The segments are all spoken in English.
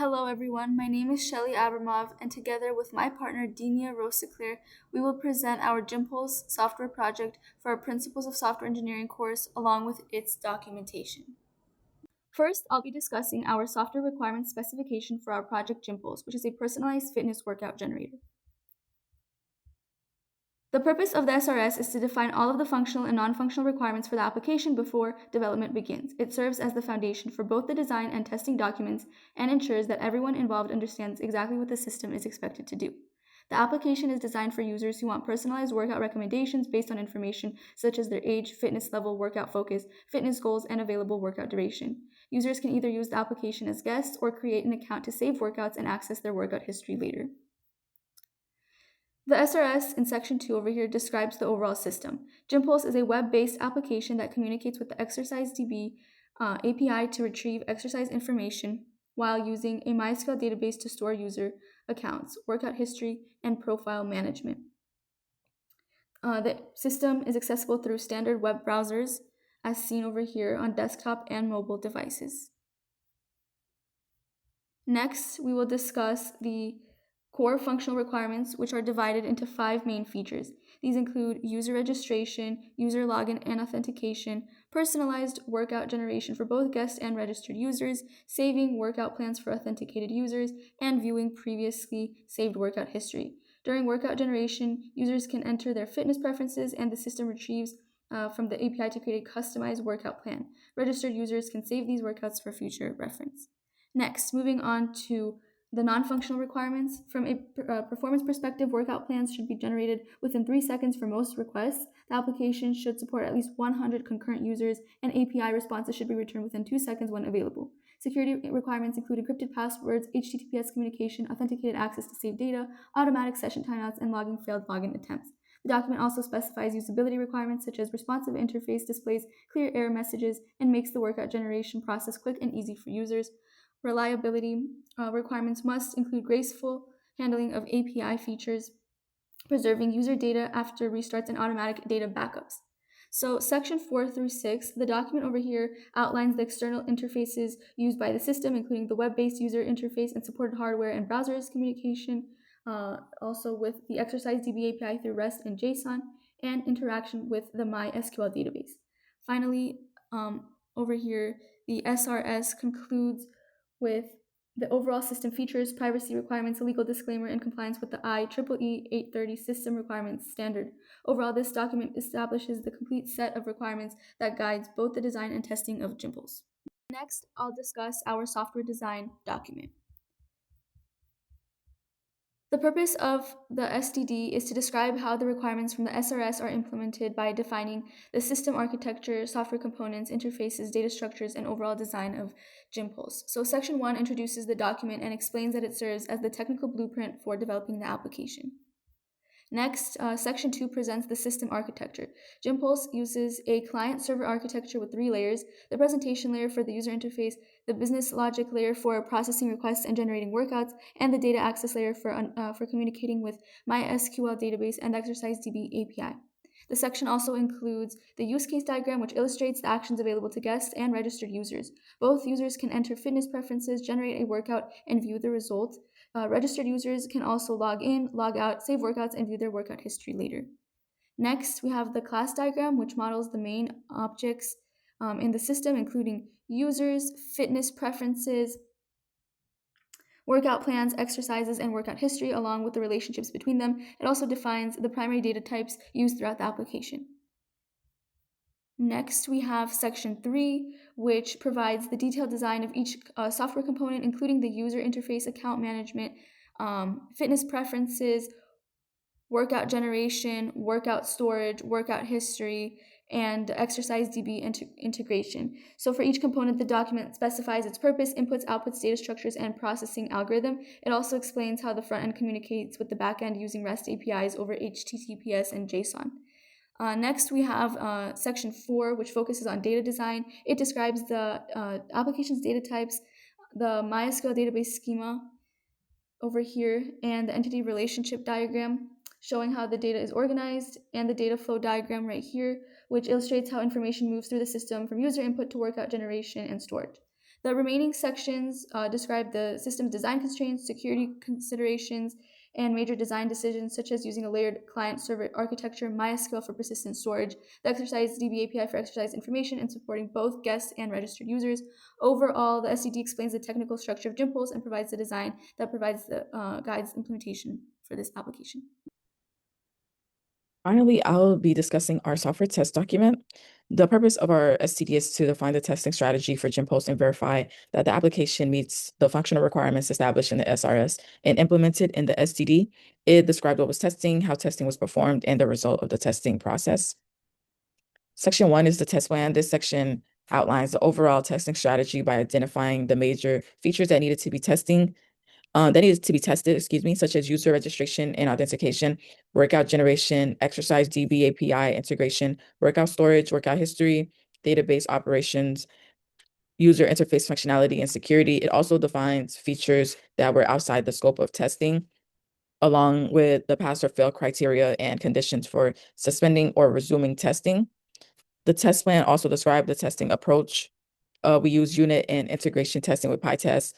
Hello everyone, my name is Shelly Abramov, and together with my partner Denia Rosiclair, we will present our GymPulse software project for our Principles of Software Engineering course along with its documentation. First, I'll be discussing our software requirements specification for our project GymPulse, which is a personalized fitness workout generator. The purpose of the SRS is to define all of the functional and non-functional requirements for the application before development begins. It serves as the foundation for both the design and testing documents and ensures that everyone involved understands exactly what the system is expected to do. The application is designed for users who want personalized workout recommendations based on information such as their age, fitness level, workout focus, fitness goals, and available workout duration. Users can either use the application as guests or create an account to save workouts and access their workout history later. The SRS in section 2 over here describes the overall system. GymPulse is a web-based application that communicates with the ExerciseDB API to retrieve exercise information while using a MySQL database to store user accounts, workout history, and profile management. The system is accessible through standard web browsers, as seen over here on desktop and mobile devices. Next, we will discuss the core functional requirements, which are divided into 5 main features. These include user registration, user login and authentication, personalized workout generation for both guest and registered users, saving workout plans for authenticated users, and viewing previously saved workout history. During workout generation, users can enter their fitness preferences and the system retrieves from the API to create a customized workout plan. Registered users can save these workouts for future reference. Next, moving on to the non-functional requirements. From a performance perspective, workout plans should be generated within 3 seconds for most requests. The application should support at least 100 concurrent users, and API responses should be returned within 2 seconds when available. Security requirements include encrypted passwords, HTTPS communication, authenticated access to save data, automatic session timeouts, and logging failed login attempts. The document also specifies usability requirements such as responsive interface, displays clear error messages, and makes the workout generation process quick and easy for users. Reliability requirements must include graceful handling of API features, preserving user data after restarts, and automatic data backups. So section 4 through 6, the document over here outlines the external interfaces used by the system, including the web-based user interface and supported hardware and browsers communication, also with the ExerciseDB API through REST and JSON, and interaction with the MySQL database. Finally, over here, the SRS concludes with the overall system features, privacy requirements, a legal disclaimer, and compliance with the IEEE 830 system requirements standard. Overall, this document establishes the complete set of requirements that guides both the design and testing of GymPulse. Next, I'll discuss our software design document. The purpose of the SDD is to describe how the requirements from the SRS are implemented by defining the system architecture, software components, interfaces, data structures, and overall design of GymPulse. So section 1 introduces the document and explains that it serves as the technical blueprint for developing the application. Next, section 2 presents the system architecture. GymPulse uses a client-server architecture with 3 layers: the presentation layer for the user interface, the business logic layer for processing requests and generating workouts, and the data access layer for communicating with MySQL database and ExerciseDB API. The section also includes the use case diagram, which illustrates the actions available to guests and registered users. Both users can enter fitness preferences, generate a workout, and view the result. Registered users can also log in, log out, save workouts, and view their workout history later. Next, we have the class diagram, which models the main objects in the system, including users, fitness preferences, workout plans, exercises, and workout history, along with the relationships between them. It also defines the primary data types used throughout the application. Next, we have section 3, which provides the detailed design of each software component, including the user interface, account management, fitness preferences, workout generation, workout storage, workout history, and ExerciseDB integration. So for each component, the document specifies its purpose, inputs, outputs, data structures, and processing algorithm. It also explains how the front end communicates with the back end using REST APIs over HTTPS and JSON. Next, we have section 4, which focuses on data design. It describes the application's data types, the MySQL database schema over here, and the entity relationship diagram, showing how the data is organized, and the data flow diagram right here, which illustrates how information moves through the system from user input to workout generation and storage. The remaining sections describe the system design constraints, security considerations, and major design decisions, such as using a layered client-server architecture, MySQL for persistent storage, the exercise DB API for exercise information, and supporting both guests and registered users. Overall, the SDD explains the technical structure of GymPulse and provides the design that provides the guides implementation for this application. Finally, I'll be discussing our software test document. The purpose of our STD is to define the testing strategy for GymPulse and verify that the application meets the functional requirements established in the SRS and implemented in the STD. It described what was testing, how testing was performed, and the result of the testing process. Section 1 is the test plan. This section outlines the overall testing strategy by identifying the major features that needed to be tested, such as user registration and authentication, workout generation, exercise DB API integration, workout storage, workout history, database operations, user interface functionality, and security. It also defines features that were outside the scope of testing, along with the pass or fail criteria and conditions for suspending or resuming testing. The test plan also described the testing approach. We use unit and integration testing with PyTest,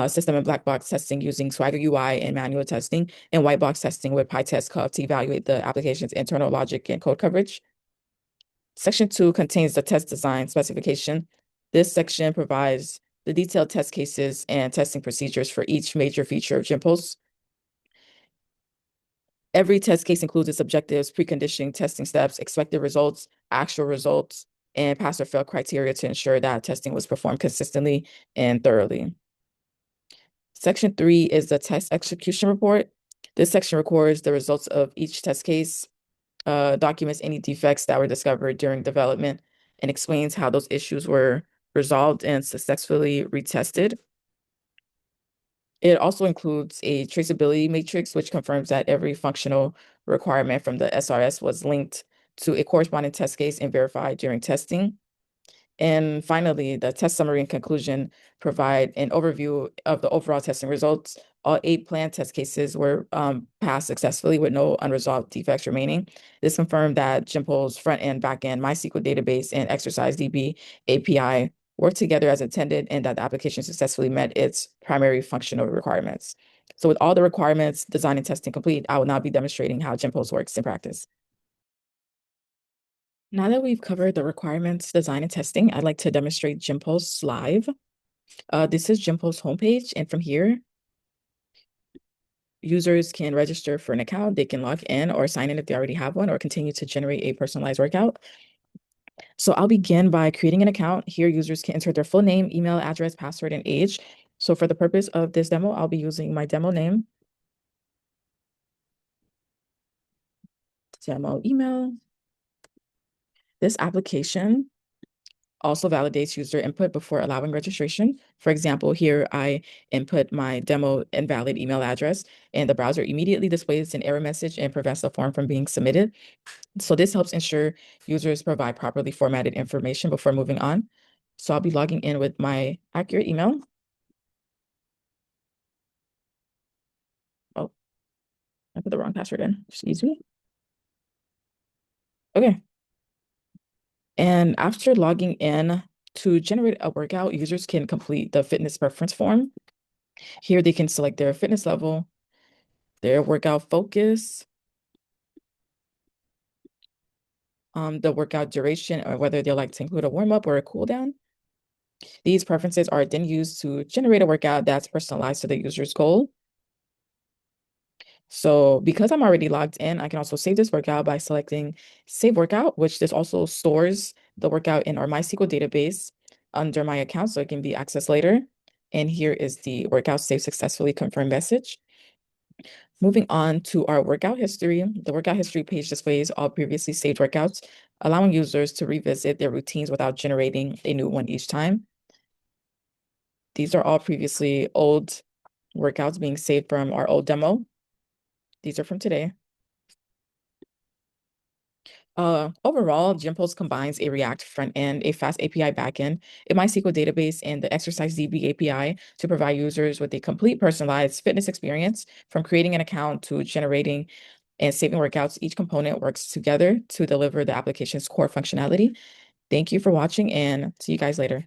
system and black box testing using Swagger UI and manual testing, and white box testing with PyTest Cov to evaluate the application's internal logic and code coverage. Section 2 contains the test design specification. This section provides the detailed test cases and testing procedures for each major feature of GymPulse. Every test case includes its objectives, preconditioning, testing steps, expected results, actual results, and pass or fail criteria to ensure that testing was performed consistently and thoroughly. Section 3 is the test execution report. This section records the results of each test case, documents any defects that were discovered during development, and explains how those issues were resolved and successfully retested. It also includes a traceability matrix, which confirms that every functional requirement from the SRS was linked to a corresponding test case and verified during testing. And finally, the test summary and conclusion provide an overview of the overall testing results. All 8 planned test cases were passed successfully with no unresolved defects remaining. This confirmed that GymPulse front end, back end, MySQL database, and exercise DB API work together as intended and that the application successfully met its primary functional requirements. So with all the requirements, design and testing complete, I will now be demonstrating how GymPulse works in practice. Now that we've covered the requirements, design, and testing, I'd like to demonstrate GymPulse live. This is GymPulse homepage, and from here, users can register for an account. They can log in or sign in if they already have one, or continue to generate a personalized workout. So I'll begin by creating an account. Here, users can enter their full name, email, address, password, and age. So for the purpose of this demo, I'll be using my demo name, demo email. This application also validates user input before allowing registration. For example, here I input my demo invalid email address, and the browser immediately displays an error message and prevents the form from being submitted. So this helps ensure users provide properly formatted information before moving on. So I'll be logging in with my accurate email. Oh, I put the wrong password in, excuse me. Okay. And after logging in, to generate a workout, users can complete the fitness preference form. Here they can select their fitness level, their workout focus, the workout duration, or whether they like to include a warm-up or a cool down. These preferences are then used to generate a workout that's personalized to the user's goal. So because I'm already logged in, I can also save this workout by selecting Save Workout, which this also stores the workout in our MySQL database under my account, so it can be accessed later. And here is the workout saved successfully confirmed message. Moving on to our workout history, the workout history page displays all previously saved workouts, allowing users to revisit their routines without generating a new one each time. These are all previously old workouts being saved from our old demo. These are from today. Overall, GymPulse combines a React front end, a fast API backend, a MySQL database, and the Exercise DB API to provide users with a complete personalized fitness experience. From creating an account to generating and saving workouts, each component works together to deliver the application's core functionality. Thank you for watching, and see you guys later.